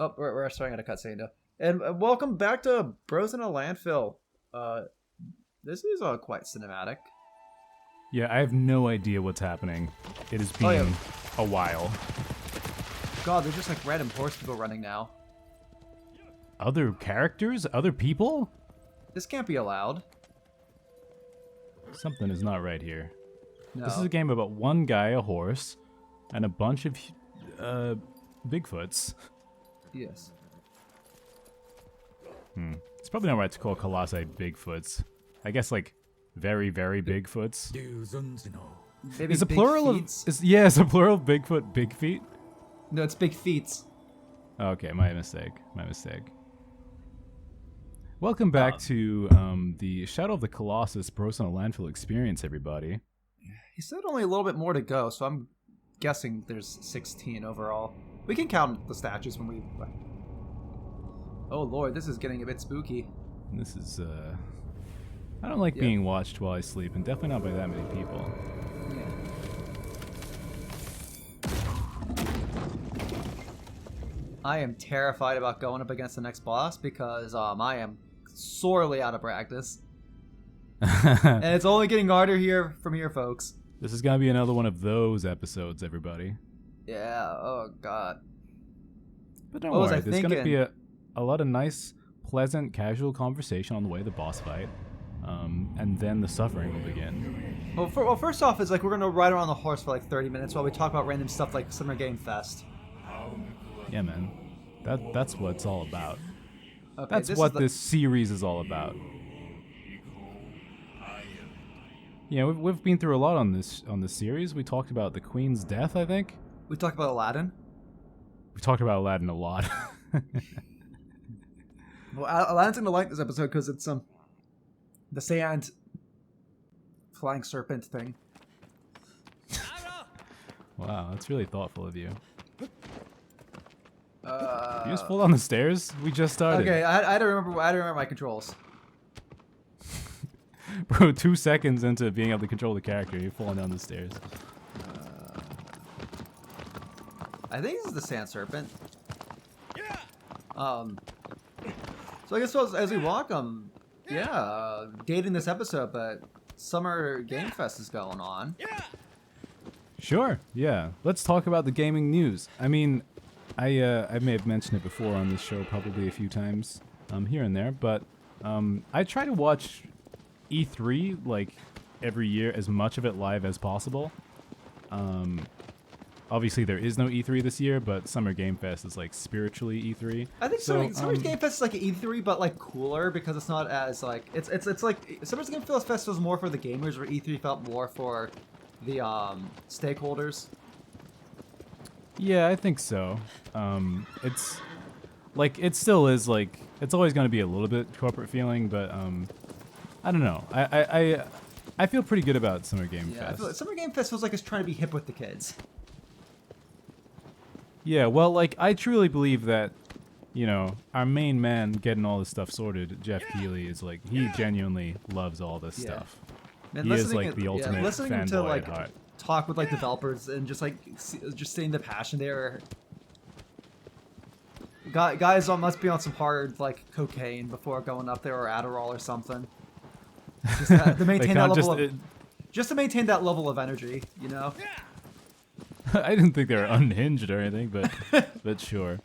Oh, we're starting at a cutscene now. And welcome back to Bros in a Landfill. This is quite cinematic. Yeah, I have no idea what's happening. It has been a while. God, there's just like random horse people running now. Other characters? Other people? This can't be allowed. Something is not right here. No. This is a game about one guy, a horse, and a bunch of Bigfoots. Yes. It's probably not right to call Colossi Bigfoots. I guess like very, very Bigfoots. Maybe Is a big plural feets? is a plural of Bigfoot big feet? No, it's big feets. Okay, my mistake. Welcome back to the Shadow of the Colossus Bros on a Landfill experience, everybody. He said only a little bit more to go, so I'm guessing there's 16 overall. We can count the statues when we... Oh lord, this is getting a bit spooky. And this is, I don't like being watched while I sleep, and definitely not by that many people. Yeah. I am terrified about going up against the next boss because I am sorely out of practice. And it's only getting harder here from here, folks. This is gonna be another one of those episodes, everybody. Yeah, oh god. But don't What was worry, I there's gonna be thinking? a lot of nice, pleasant, casual conversation on the way to the boss fight. And then the suffering will begin. Well, first off, is like we're gonna ride around the horse for like 30 minutes while we talk about random stuff like Summer Game Fest. Yeah, man. That's what it's all about. Okay, That's what this series is all about. Yeah, we've been through a lot on this series. We talked about the Queen's death, I think. We talked about Aladdin. We talked about Aladdin a lot. Well, Aladdin's gonna like this episode because it's the sand flying serpent thing. Wow, that's really thoughtful of you. You You just fall down the stairs? We just started. Okay, I don't remember my controls. Bro, 2 seconds into being able to control the character, you're falling down the stairs. I think this is the sand serpent. So I guess as we walk, dating this episode, but Summer Game Fest is going on. Sure, yeah. Let's talk about the gaming news. I mean, I may have mentioned it before on this show probably a few times, here and there, but I try to watch E3 like every year, as much of it live as possible. Obviously there is no E3 this year, but Summer Game Fest is like spiritually E3. I think so, Summer Game Fest is like an E3, but like cooler because it's not as like it's like Summer Game Fest was more for the gamers, where E3 felt more for the stakeholders. Yeah, I think so. It's like it still is like it's always going to be a little bit corporate feeling, but I don't know. I feel pretty good about Summer Game Yeah, I Fest. feel like Summer Game Fest feels like it's trying to be hip with the kids. Yeah, well, like I truly believe that, you know, our main man getting all this stuff sorted, Jeff Keighley, is like he genuinely loves all this stuff. Man, He is listening like the ultimate listening fanboy to like at heart. talk with like developers and just like just seeing the passion there. Guys must be on some hard like cocaine before going up there, or Adderall or something. Just to maintain that level just to maintain that level of energy, you know. I didn't think they were unhinged or anything, but sure.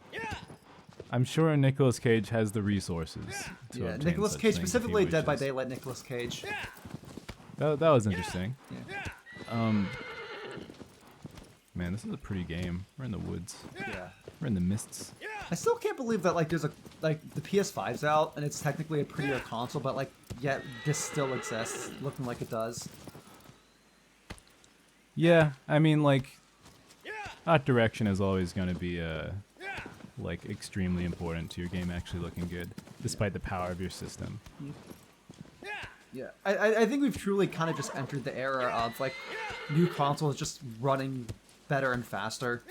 I'm sure Nicolas Cage has the resources. To obtain Nicolas such Cage, things if he specifically Dead by wishes. Daylight Nicolas Cage. That was interesting. Yeah. Man, this is a pretty game. We're in the woods. Yeah. We're in the mists. I still can't believe that like there's the PS5's out and it's technically a prettier console, but like yet this still exists, looking like it does. Yeah, I mean, like, art direction is always going to be, like, extremely important to your game actually looking good, despite the power of your system. Yeah, I think we've truly kind of just entered the era of like new consoles just running better and faster,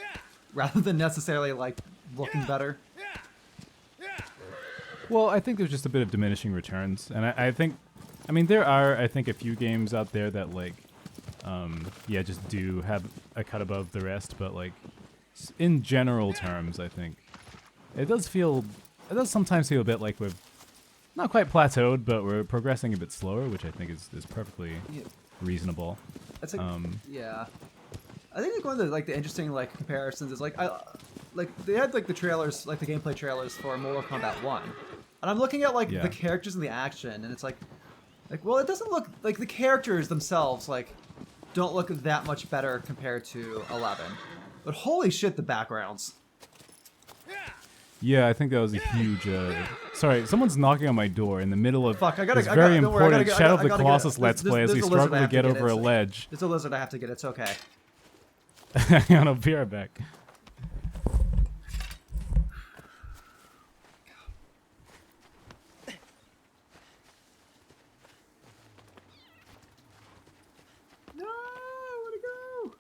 rather than necessarily like looking better. Well, I think there's just a bit of diminishing returns, and I think, I mean, there are, I think, a few games out there that, like, yeah, just do have a cut above the rest, but like in general terms, I think it does sometimes feel a bit like we've not quite plateaued, but we're progressing a bit slower, which I think is perfectly reasonable. It's like, yeah. I think like one of the like the interesting like comparisons is like they had like the trailers, like the gameplay trailers for Mortal Kombat 1, and I'm looking at like the characters and the action, and it's like well, it doesn't look like the characters themselves like don't look that much better compared to 11, but holy shit, the backgrounds. Yeah, I think that was a huge. Sorry, someone's knocking on my door in the middle of this I very don't worry, important Shadow of the Colossus Let's Play as we struggle to get over a ledge. It's a lizard I have to get. It's okay. Hang on, I'll be right back. No, where'd it go?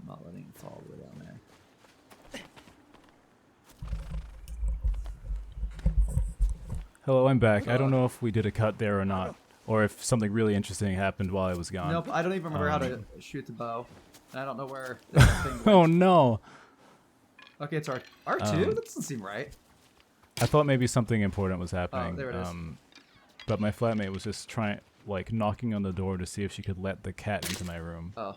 I'm not letting it fall all the way down there. Hello, I'm back. I don't know if we did a cut there or not, or if something really interesting happened while I was gone. Nope, I don't even remember how to shoot the bow, and I don't know where this thing went. Oh no! Okay, it's R2? That doesn't seem right. I thought maybe something important was happening. Oh, there it is. But my flatmate was just knocking on the door to see if she could let the cat into my room. Oh.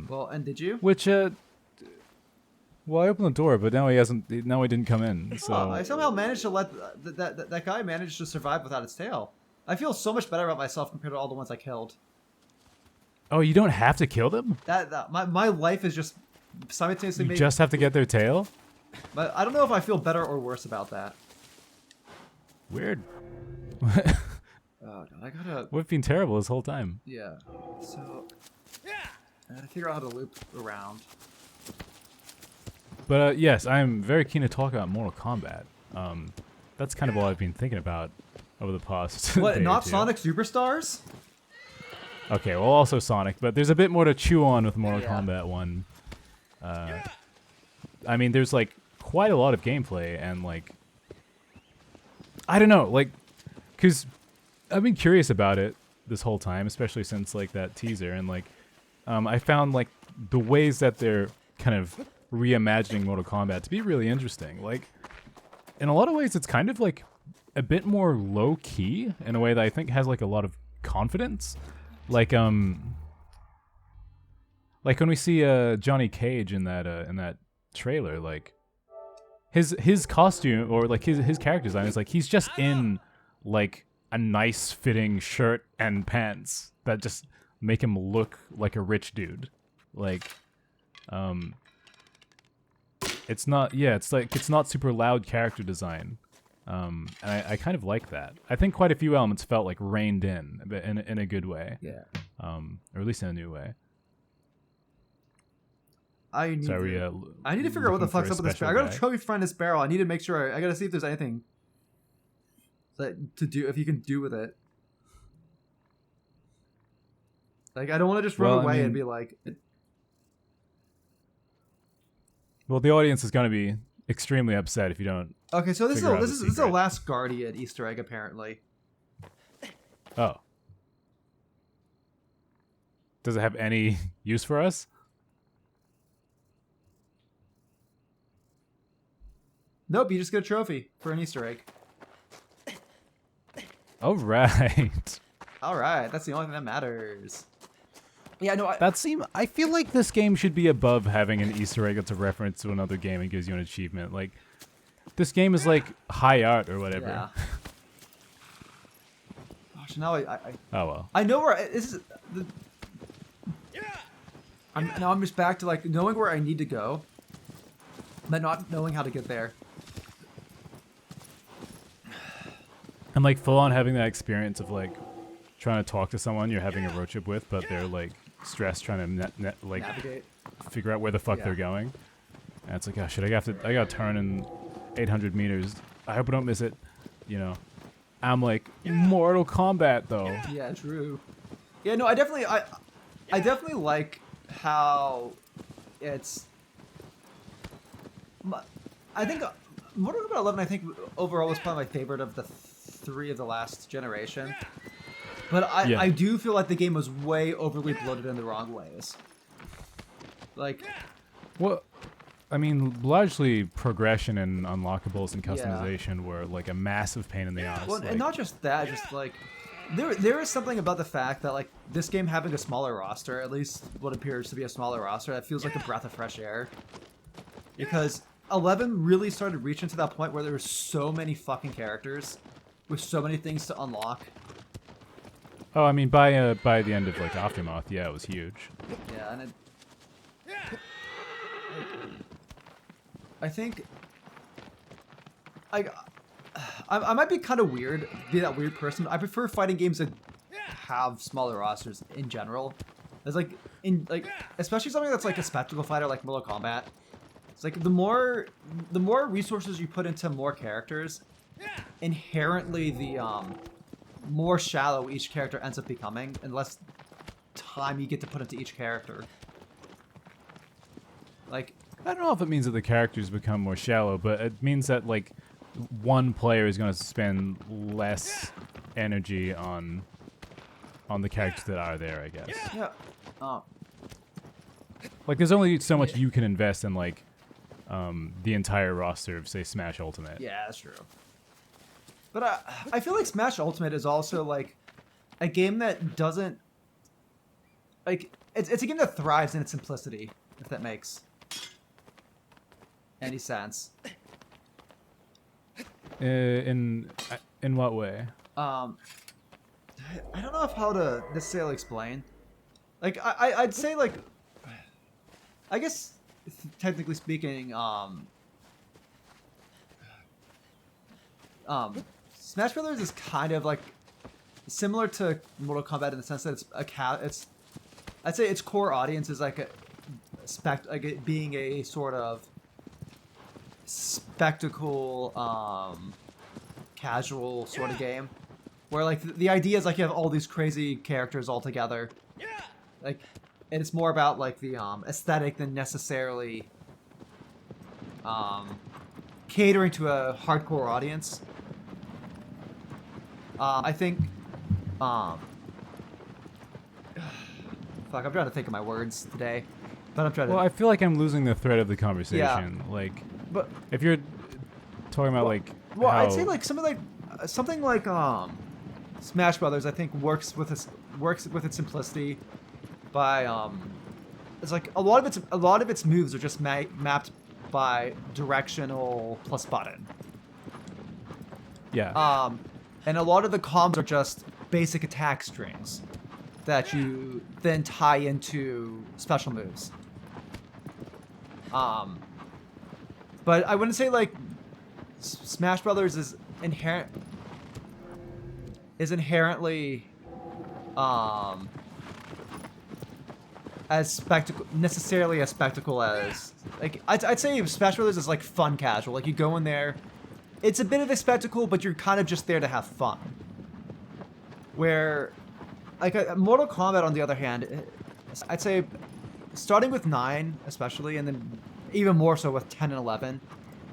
Well, and did you? Which, well, I opened the door, but now he hasn't. Now he didn't come in. So I somehow managed to let that guy managed to survive without its tail. I feel so much better about myself compared to all the ones I killed. Oh, you don't have to kill them? My life is just simultaneously. You just have to get their tail? But I don't know if I feel better or worse about that. Weird. Oh god, I gotta. We've been terrible this whole time. Yeah. So I gotta figure out how to loop around. But yes, I'm very keen to talk about Mortal Kombat. That's kind of all I've been thinking about over the past. What? Not Sonic Superstars? Okay, well, also Sonic, but there's a bit more to chew on with Mortal Kombat 1. I mean, there's like quite a lot of gameplay, and like, I don't know, like, because I've been curious about it this whole time, especially since like that teaser, and like, I found like the ways that they're kind of reimagining Mortal Kombat to be really interesting. Like, in a lot of ways, it's kind of like a bit more low key in a way that I think has like a lot of confidence. Like when we see Johnny Cage in that trailer, like his costume or like his character design is like he's just in like a nice fitting shirt and pants that just make him look like a rich dude. Like it's not it's not super loud character design. And I kind of like that. I think quite a few elements felt like reined in a good way. Yeah. Or at least in a new way. I need to figure out what the fuck's up with this barrel. I gotta trophy find this barrel. I need to make sure. I gotta see if there's anything if you can do with it. Like, I don't want to just run away and be like. Well, the audience is gonna be extremely upset if you don't. Okay, so this is the last Guardian Easter egg apparently. Oh. Does it have any use for us? Nope, you just get a trophy for an Easter egg. All right. All right, that's the only thing that matters. Yeah, no, I feel like this game should be above having an Easter egg that's a reference to another game and gives you an achievement. Like, this game is like high art or whatever. Yeah. Gosh, now I oh well. I know where this is. I'm just back to like knowing where I need to go, but not knowing how to get there. And like full on having that experience of like trying to talk to someone you're having a road trip with, but they're like stressed trying to navigate, figure out where the fuck they're going. And it's like, oh shit, I gotta turn in 800 meters. I hope I don't miss it. You know, I'm like Mortal Kombat though. Yeah, true. Yeah, no, I definitely like how it's. I think Mortal Kombat 11. I think overall was probably my favorite of the 3 of the last generation. But Yeah. I do feel like the game was way overly bloated in the wrong ways. Like, Well, I mean, largely progression and unlockables and Yeah. customization were like a massive pain in the ass. well, like, and not just that, just like there is something about the fact that like this game having a smaller roster, at least what appears to be a smaller roster, that feels like a breath of fresh air. Because 11 really started reaching to that point where there were so many fucking characters with so many things to unlock. oh, I mean, by the end of like Aftermath, yeah, it was huge. Yeah, and I think I might be kind of weird, be that weird person. I prefer fighting games that have smaller rosters in general. It's like especially something that's like a spectacle fighter like Mortal Kombat. It's like the more resources you put into more characters, inherently the more shallow each character ends up becoming, and less time you get to put into each character. Like, I don't know if it means that the characters become more shallow, but it means that like one player is going to spend less energy on the characters that are there, I guess. yeah. Like there's only so much you can invest in like the entire roster of say Smash Ultimate. Yeah, that's true. But I feel like Smash Ultimate is also like a game that doesn't like it's a game that thrives in its simplicity, if that makes any sense. In what way? I don't know how to necessarily explain. Like I'd say like I guess technically speaking, Smash Brothers is kind of like similar to Mortal Kombat in the sense that I'd say its core audience is like being a sort of spectacle, casual sort of game, where like the idea is like you have all these crazy characters all together, like, and it's more about like the aesthetic than necessarily catering to a hardcore audience. I think fuck, I'm trying to think of my words today, but I'm trying to. Well, I feel like I'm losing the thread of the conversation. Like, But if you're talking about like, well, how, I'd say like something like Smash Brothers. I think works with its simplicity by it's like a lot of its moves are just mapped by directional plus button. yeah, And a lot of the comms are just basic attack strings that you then tie into special moves. But I wouldn't say like Smash Brothers is inherently as necessarily as spectacle as like I'd say Smash Brothers is like fun casual. Like you go in there, it's a bit of a spectacle, but you're kind of just there to have fun. Where like Mortal Kombat on the other hand, I'd say starting with 9 especially, and then even more so with 10 and 11,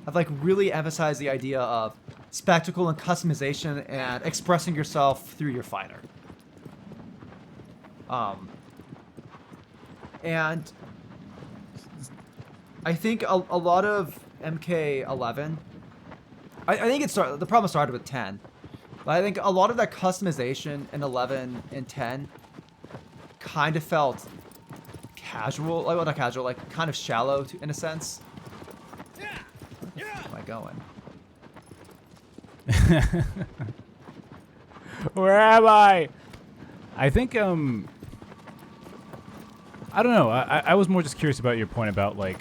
I've like really emphasized the idea of spectacle and customization and expressing yourself through your fighter. And I think a lot of MK11, I think the problem started with 10, but I think a lot of that customization in 11 and 10 kind of felt casual, like well, not casual, like kind of shallow in a sense. Where am I going? where am I? I think I don't know. I was more just curious about your point about like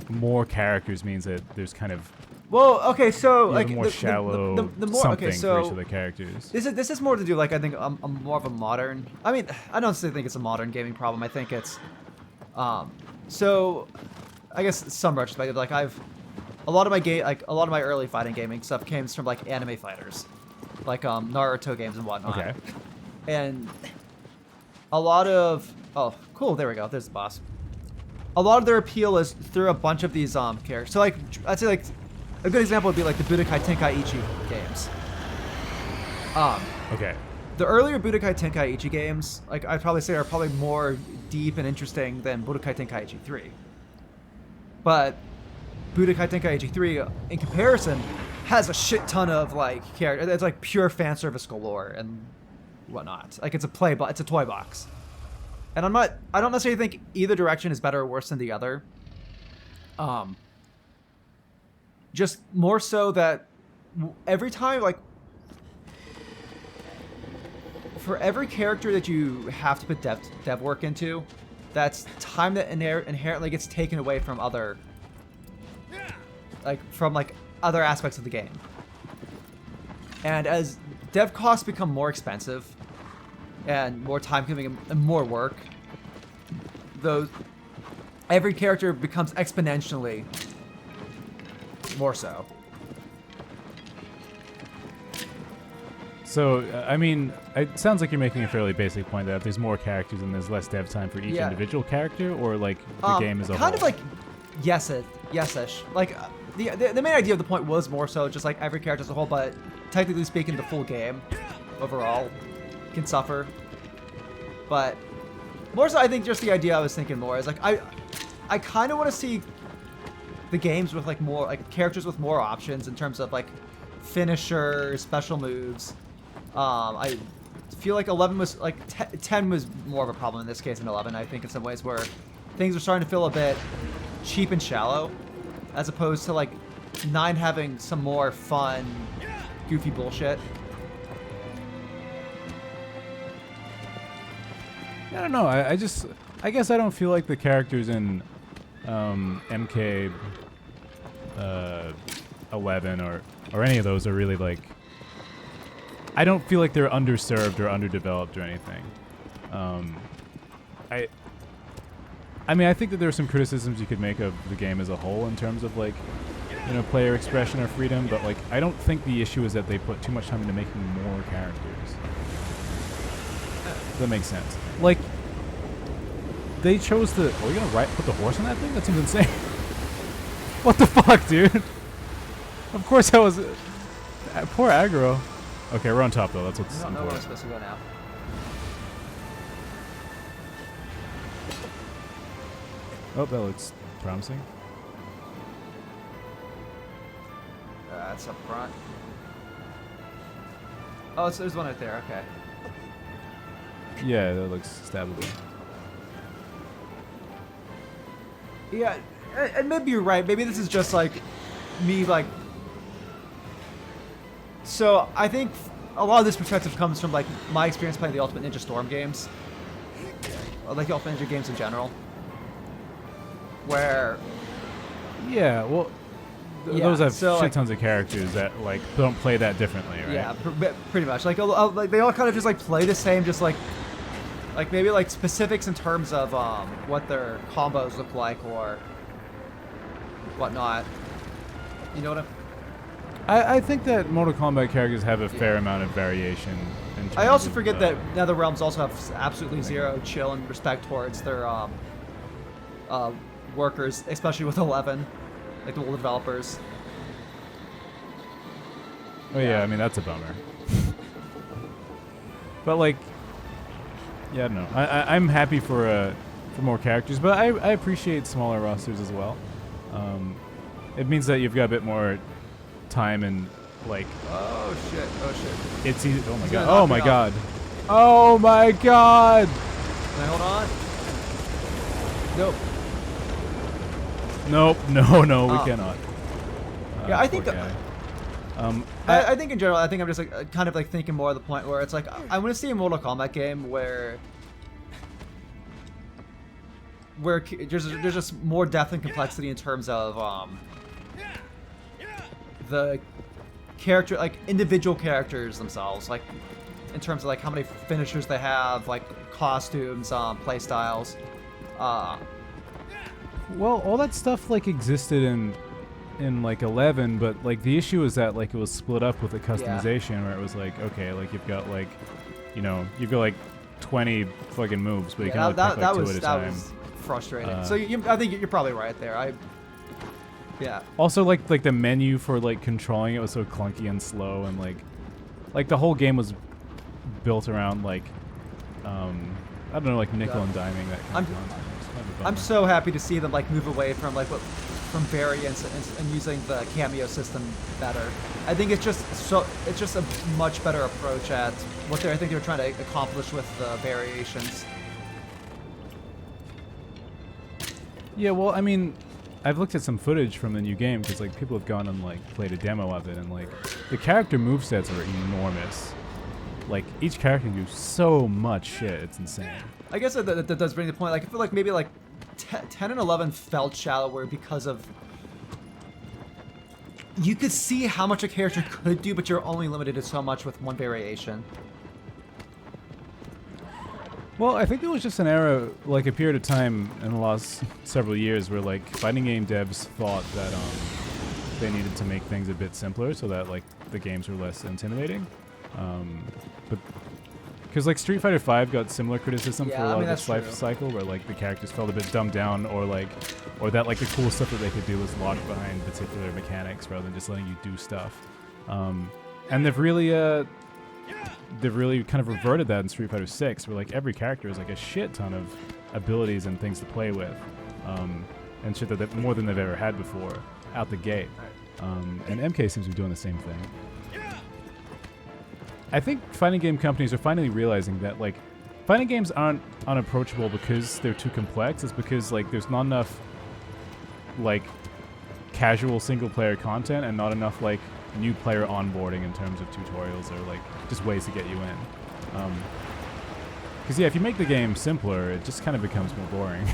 more characters means that there's kind of Well, okay, so like more shallow the more something okay, so for each of the characters. this is more to do like I think I'm more of a modern. I mean, I don't necessarily think it's a modern gaming problem. I think it's so I guess some retrospective, like a lot of my early fighting gaming stuff came from like anime fighters, like Naruto games and whatnot. Okay. And a lot of cool, there we go. There's the boss. A lot of their appeal is through a bunch of these characters. So like I'd say like a good example would be like the Budokai Tenkaichi games. Okay. the earlier Budokai Tenkaichi games, like I'd probably say, are probably more deep and interesting than Budokai Tenkaichi 3. But Budokai Tenkaichi 3, in comparison, has a shit ton of like character. It's like pure fan service galore and whatnot. Like it's a toy box. And I don't necessarily think either direction is better or worse than the other. Just more so that every time, like, for every character that you have to put dev work into, that's time that inherently gets taken away from other, other aspects of the game. And as dev costs become more expensive and more time-consuming and more work, every character becomes exponentially more so. So, I mean, it sounds like you're making a fairly basic point that if there's more characters and there's less dev time for each individual character, or like the game as a whole? Kind of like yes-ish. Like the main idea of the point was more so just like every character as a whole, but technically speaking, the full game overall can suffer. But more so, I think just the idea I was thinking more is like I kind of want to see the games with like more like characters with more options in terms of like finishers, special moves. I feel like 11 was like 10 was more of a problem in this case than 11. I think in some ways where things are starting to feel a bit cheap and shallow, as opposed to like 9 having some more fun, goofy bullshit. I don't know. I guess I don't feel like the characters in MK 11 or any of those are really like. I don't feel like they're underserved or underdeveloped or anything. I mean, I think that there are some criticisms you could make of the game as a whole in terms of like, you know, player expression or freedom, but like, I don't think the issue is that they put too much time into making more characters. Does that make sense? Like, they chose to. Are we gonna put the horse on that thing? That seems insane. What the fuck, dude? Of course I was. Poor aggro. Okay, we're on top though. That's what's important. I don't know where we're supposed to go now. Oh, that looks promising. That's up front. Oh, there's one right there. Okay. Yeah, that looks stabbable. Yeah, and maybe you're right. Maybe this is just like me, like. So I think a lot of this perspective comes from like my experience playing the Ultimate Ninja Storm games, or like the Ultimate Ninja games in general, where. Yeah, well, those have shit tons of characters that like don't play that differently, right? Yeah, pretty much. Like they all kind of just like play the same, just like maybe like specifics in terms of what their combos look like or whatnot. You know what I think that Mortal Kombat characters have a fair amount of variation. I also forget that NetherRealms also have absolutely zero chill and respect towards their workers, especially with 11, like the little developers. Oh yeah, I mean that's a bummer. But like, yeah, I don't know. I'm happy for more characters, but I appreciate smaller rosters as well. It means that you've got a bit more time and like. Oh shit! It's easy. Oh my god! Oh my god! Oh my god! Can I hold on? Nope. Nope. No, we cannot. Yeah, I think. I think in general, I think I'm just like kind of like thinking more of the point where it's like I want to see a Mortal Kombat game where there's just more depth and complexity in terms of the character, like individual characters themselves, like in terms of like how many finishers they have, like costumes, play styles. Well, all that stuff like existed in like 11, but like the issue is that like it was split up with the customization where it was like, okay, like you've got like, you know, you've got like 20 fucking moves, but you can only pick like 2 at a time. That was frustrating. So I think you're probably right there. Yeah. Also, like the menu for like controlling it was so clunky and slow, and like the whole game was built around like, I don't know, like nickel and diming that kind of content. It's kind of a I'm bummer. so happy to see them like move away from like from variants and using the cameo system better. I think it's just a much better approach at what I think they're trying to accomplish with the variations. Yeah, well, I mean, I've looked at some footage from the new game because like people have gone and like played a demo of it, and like the character movesets are enormous. Like each character can do so much shit, it's insane. I guess that does bring the point. Like I feel like maybe like 10 and 11 felt shallower because of you could see how much a character could do, but you're only limited to so much with one variation. Well, I think there was just an era, like a period of time in the last several years where like fighting game devs thought that they needed to make things a bit simpler so that like the games were less intimidating. But because like Street Fighter V got similar criticism for a lot of its life cycle, where like the characters felt a bit dumbed down, or that like the cool stuff that they could do was locked behind particular mechanics rather than just letting you do stuff. And they've really kind of reverted that in Street Fighter 6, where like every character has like a shit ton of abilities and things to play with, and shit that more than they've ever had before out the gate. And MK seems to be doing the same thing. I think fighting game companies are finally realizing that like fighting games aren't unapproachable because they're too complex. It's because like there's not enough like casual single player content and not enough like new player onboarding in terms of tutorials or like just ways to get you in. Because yeah, if you make the game simpler, it just kind of becomes more boring.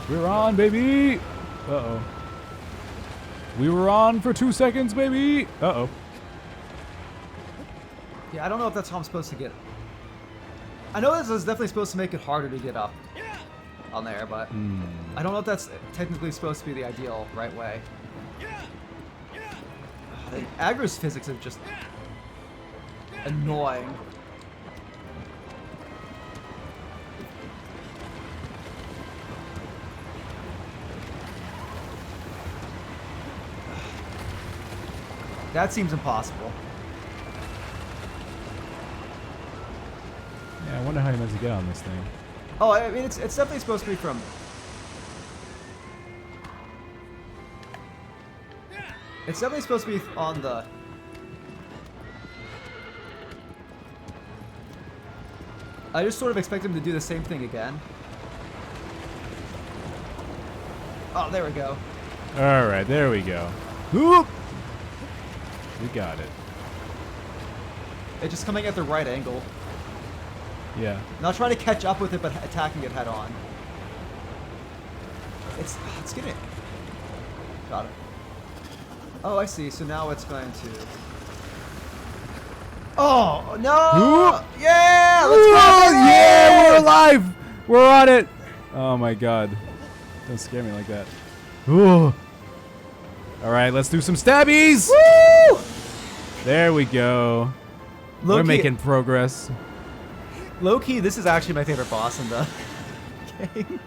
We're on, baby! Uh-oh. We were on for 2 seconds, baby! Uh-oh. Yeah, I don't know if that's how I'm supposed to get. I know this is definitely supposed to make it harder to get up on there, but I don't know if that's technically supposed to be the ideal right way. Aggro's physics are just annoying. That seems impossible. Yeah, I wonder how he meant to get on this thing. Oh, I mean, it's definitely supposed to be from. It's definitely supposed to be on the. I just sort of expect him to do the same thing again. Oh, there we go. All right, there we go. Whoop! We got it. It's just coming at the right angle. Yeah. Not trying to catch up with it, but attacking it head on. It's getting. Got it. Oh, I see. So now it's going to. Oh no! Ooh. Yeah! Let's Ooh, go! yeah, we're alive! We're on it! Oh my god. Don't scare me like that. Ooh. Alright, let's do some stabbies! Woo! There we go. We're making progress. Low-key, this is actually my favorite boss in the game.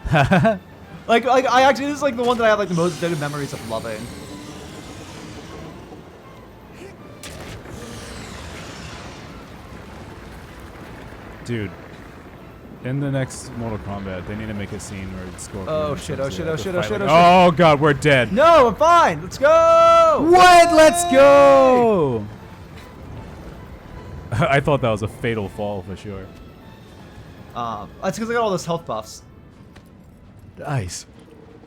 like I actually, this is like the one that I have like the most vivid memories of loving. Dude, in the next Mortal Kombat, they need to make a scene where it's Scorpion. Oh shit, oh shit, oh shit, oh shit, oh shit. Oh god, we're dead. No, I'm fine. Let's go! What? Let's go! I thought that was a fatal fall for sure. That's because I got all those health buffs. Nice.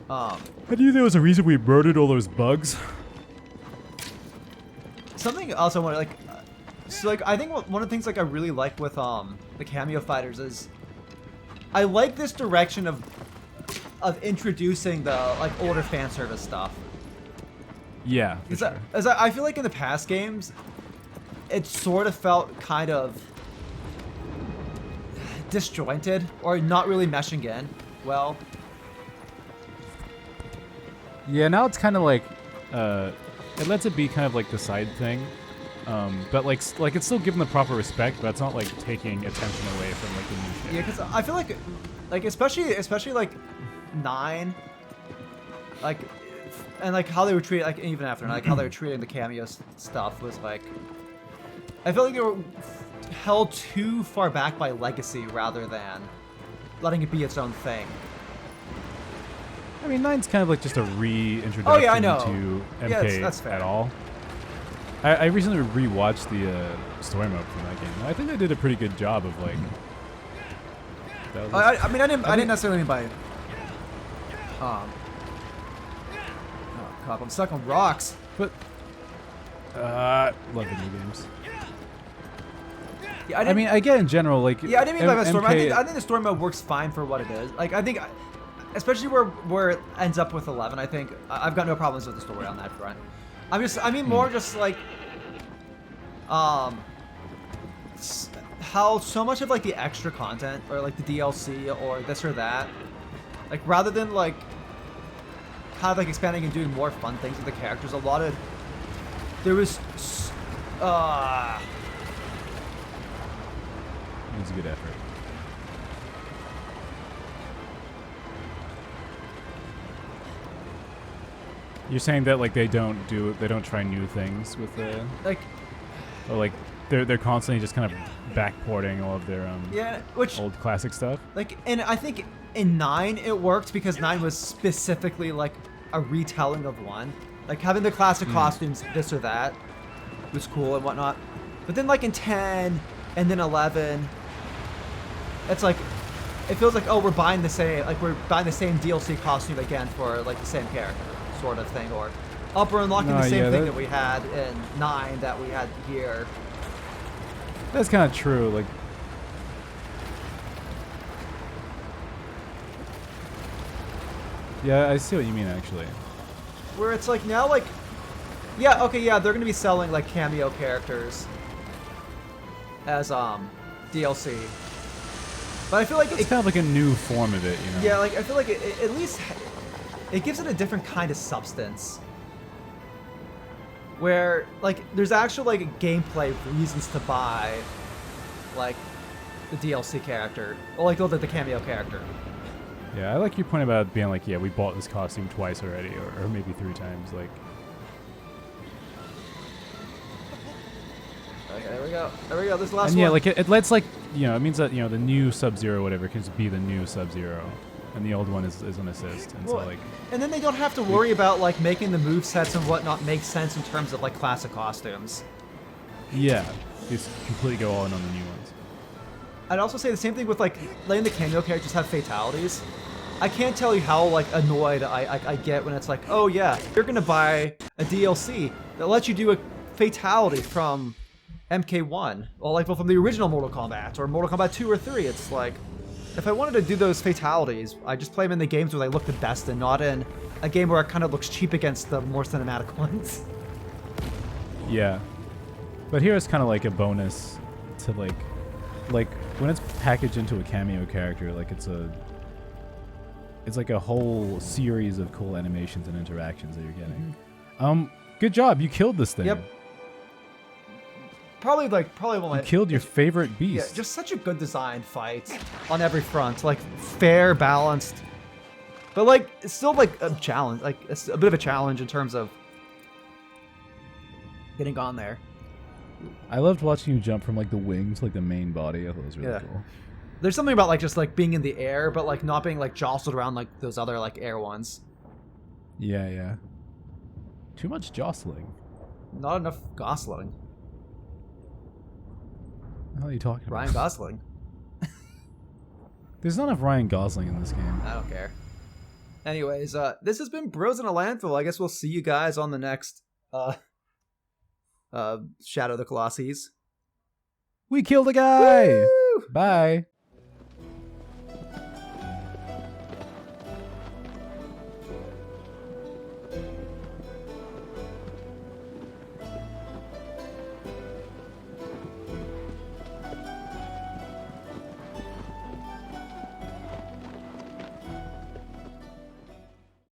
I knew there was a reason we murdered all those bugs. Something else I want to like. So like, I think one of the things like I really like with the cameo fighters is, I like this direction of introducing the like older fan service stuff. Yeah. As I feel like in the past games, it sort of felt kind of disjointed or not really meshing in well. Yeah, now it's kind of like, it lets it be kind of like the side thing, but like it's still given the proper respect, but it's not like taking attention away from like the new shit. Yeah, because I feel like especially like 9, like and like how they were treating, like even after, like how they were treating the cameo stuff was like, I felt like they were held too far back by legacy rather than letting it be its own thing. I mean, 9's kind of like just a reintroduction I know. to MK Yeah, that's fair. at all. I recently rewatched the story mode from that game. I think they did a pretty good job of like. I mean, I didn't necessarily mean by. Oh crap! I'm stuck on rocks. But love video games. Yeah, I mean, I get in general, like. Yeah, I didn't mean by the story mode. MK, I think the story mode works fine for what it is. Like, I think, especially where it ends up with 11, I think I've got no problems with the story on that front. I mean more just like, how so much of like the extra content or like the DLC or this or that, like rather than like kind of like expanding and doing more fun things with the characters, there was it was a good effort. You're saying that like they don't try new things with the like, or like they're constantly just kind of backporting all of their old classic stuff. Like, and I think in 9 it worked because 9 was specifically like a retelling of 1, like having the classic costumes, this or that was cool and whatnot. But then like in 10 and then 11, it's like it feels like, oh, we're buying the same DLC costume again for like the same character sort of thing, or we're unlocking the same thing that we had in 9 that we had here. That's kind of true. Like, yeah, I see what you mean actually. Where it's like now, like, yeah, okay, yeah, they're gonna be selling like cameo characters as DLC, but I feel like it's kind of like a new form of it, you know? Yeah, like I feel like it at least it gives it a different kind of substance. Where like there's actual like gameplay reasons to buy like the DLC character, or like the cameo character. Yeah, I like your point about being like, yeah, we bought this costume twice already, or maybe 3 times. Like, okay, there we go. This last and one. yeah, like it lets like, you know, it means that, you know, the new Sub-Zero whatever can just be the new Sub-Zero, and the old one is an assist, and well, so like. And then they don't have to worry about like making the movesets and whatnot make sense in terms of like classic costumes. Yeah, just completely go all in on the new ones. I'd also say the same thing with like letting the cameo characters have fatalities. I can't tell you how like annoyed I get when it's like, oh yeah, you're gonna buy a DLC that lets you do a fatality from MK1, or like from the original Mortal Kombat, or Mortal Kombat 2 or 3. It's like, if I wanted to do those fatalities, I just play them in the games where they look the best and not in a game where it kind of looks cheap against the more cinematic ones. Yeah. But here it's kind of like a bonus to like when it's packaged into a cameo character, like it's like a whole series of cool animations and interactions that you're getting. Good job, you killed this thing. Yep. Probably one of my... You killed your favorite beast. Yeah, just such a good designed fight on every front. Like, fair, balanced. But, like, it's still, like, a challenge. Like, it's a bit of a challenge in terms of getting on there. I loved watching you jump from, like, the wings to, like, the main body. I thought it was really cool. There's something about, like, just, like, being in the air, but, like, not being, like, jostled around like those other, like, air ones. Yeah, yeah. Too much jostling. Not enough Gosling. What the hell are you talking about? Ryan Gosling. There's not enough Ryan Gosling in this game. I don't care. Anyways, this has been Bros in a Landfill. I guess we'll see you guys on the next Shadow of the Colossus. We killed a guy! Woo! Bye.